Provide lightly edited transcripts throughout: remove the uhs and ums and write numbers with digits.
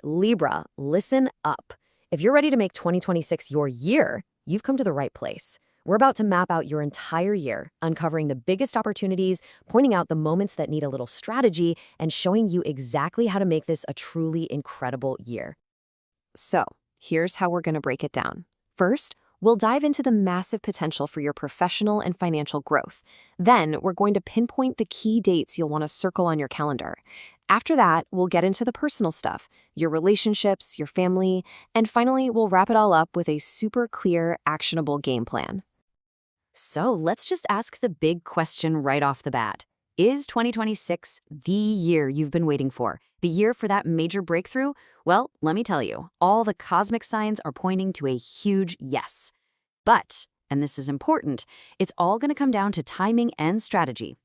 Libra, listen up. If you're ready to make 2026 your year, you've come to the right place. We're about to map out your entire year, uncovering the biggest opportunities, pointing out the moments that need a little strategy, and showing you exactly how to make this a truly incredible year. So, here's how we're going to break it down. First, we'll dive into the massive potential for your professional and financial growth. Then, we're going to pinpoint the key dates you'll want to circle on your calendar. After that, we'll get into the personal stuff, your relationships, your family, and finally, we'll wrap it all up with a super clear, actionable game plan. So let's just ask the big question right off the bat. Is 2026 the year you've been waiting for? The year for that major breakthrough? Well, let me tell you, all the cosmic signs are pointing to a huge yes. But, and this is important, it's all going to come down to timing and strategy.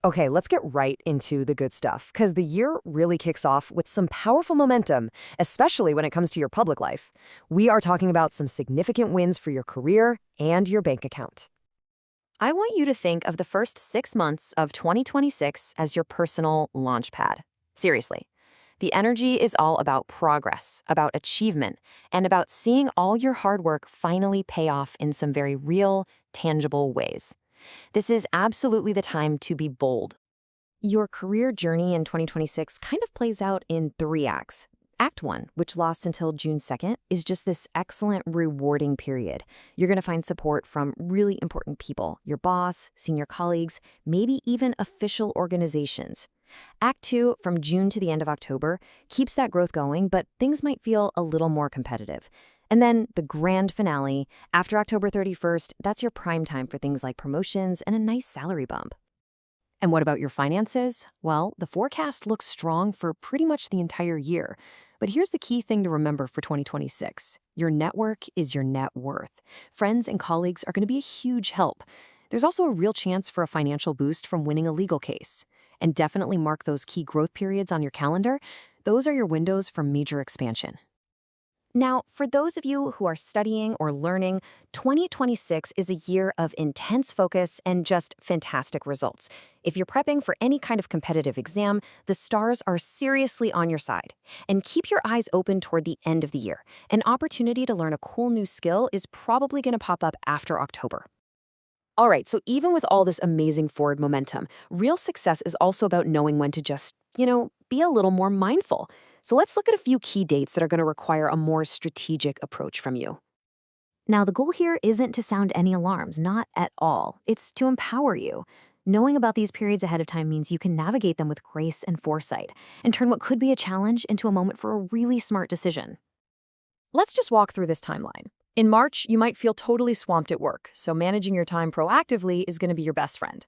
Okay, let's get right into the good stuff, because the year really kicks off with some powerful momentum, especially when it comes to your public life. We are talking about some significant wins for your career and your bank account. I want you to think of the first 6 months of 2026 as your personal launchpad. Seriously. The energy is all about progress, about achievement, and about seeing all your hard work finally pay off in some very real, tangible ways. This is absolutely the time to be bold. Your career journey in 2026 kind of plays out in 3 acts. Act 1, which lasts until June 2nd, is just this excellent, rewarding period. You're going to find support from really important people, your boss, senior colleagues, maybe even official organizations. Act 2, from June to the end of October, keeps that growth going, but things might feel a little more competitive. And then the grand finale, after October 31st, that's your prime time for things like promotions and a nice salary bump. And what about your finances? Well, the forecast looks strong for pretty much the entire year. But here's the key thing to remember for 2026. Your network is your net worth. Friends and colleagues are going to be a huge help. There's also a real chance for a financial boost from winning a legal case. And definitely mark those key growth periods on your calendar. Those are your windows for major expansion. Now, for those of you who are studying or learning, 2026 is a year of intense focus and just fantastic results. If you're prepping for any kind of competitive exam, the stars are seriously on your side. And keep your eyes open toward the end of the year. An opportunity to learn a cool new skill is probably going to pop up after October. All right, so even with all this amazing forward momentum, real success is also about knowing when to just, be a little more mindful. So let's look at a few key dates that are going to require a more strategic approach from you. Now, the goal here isn't to sound any alarms, not at all. It's to empower you. Knowing about these periods ahead of time means you can navigate them with grace and foresight and turn what could be a challenge into a moment for a really smart decision. Let's just walk through this timeline. In March, you might feel totally swamped at work, so managing your time proactively is going to be your best friend.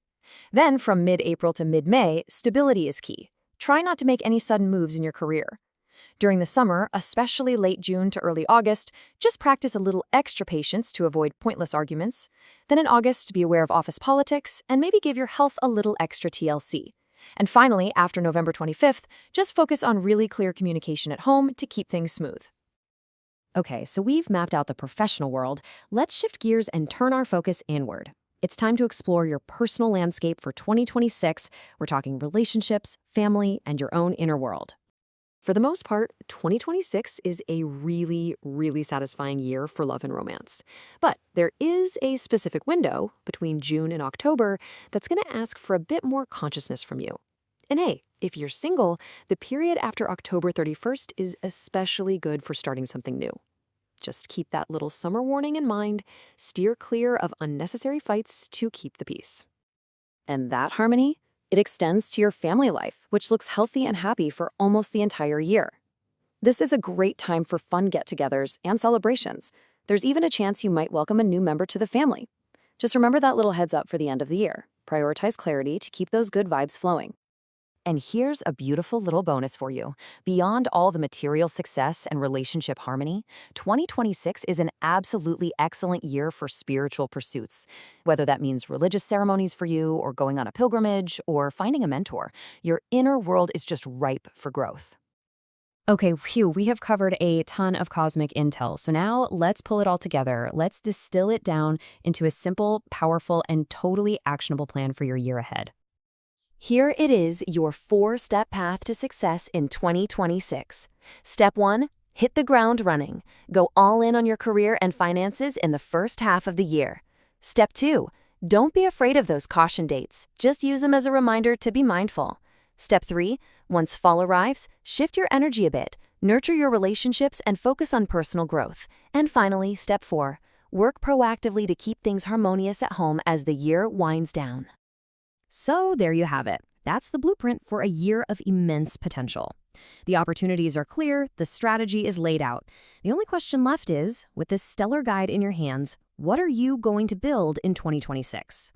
Then, from mid-April to mid-May, stability is key. Try not to make any sudden moves in your career. During the summer, especially late June to early August, just practice a little extra patience to avoid pointless arguments. Then in August, be aware of office politics and maybe give your health a little extra TLC. And finally, after November 25th, just focus on really clear communication at home to keep things smooth. Okay, so we've mapped out the professional world. Let's shift gears and turn our focus inward. It's time to explore your personal landscape for 2026. We're talking relationships, family, and your own inner world. For the most part, 2026 is a really, really satisfying year for love and romance. But there is a specific window between June and October that's going to ask for a bit more consciousness from you. And hey, if you're single, the period after October 31st is especially good for starting something new. Just keep that little summer warning in mind. Steer clear of unnecessary fights to keep the peace. And that harmony? It extends to your family life, which looks healthy and happy for almost the entire year. This is a great time for fun get-togethers and celebrations. There's even a chance you might welcome a new member to the family. Just remember that little heads up for the end of the year. Prioritize clarity to keep those good vibes flowing. And here's a beautiful little bonus for you. Beyond all the material success and relationship harmony, 2026 is an absolutely excellent year for spiritual pursuits. Whether that means religious ceremonies for you, or going on a pilgrimage, or finding a mentor, your inner world is just ripe for growth. Okay, we have covered a ton of cosmic intel, so now let's pull it all together. Let's distill it down into a simple, powerful, and totally actionable plan for your year ahead. Here it is, your 4-step path to success in 2026. Step 1. Hit the ground running. Go all in on your career and finances in the first half of the year. Step 2. Don't be afraid of those caution dates. Just use them as a reminder to be mindful. Step 3. Once fall arrives, shift your energy a bit. Nurture your relationships and focus on personal growth. And finally, Step 4. Work proactively to keep things harmonious at home as the year winds down. So there you have it. That's the blueprint for a year of immense potential. The opportunities are clear, the strategy is laid out. The only question left is, with this stellar guide in your hands, what are you going to build in 2026?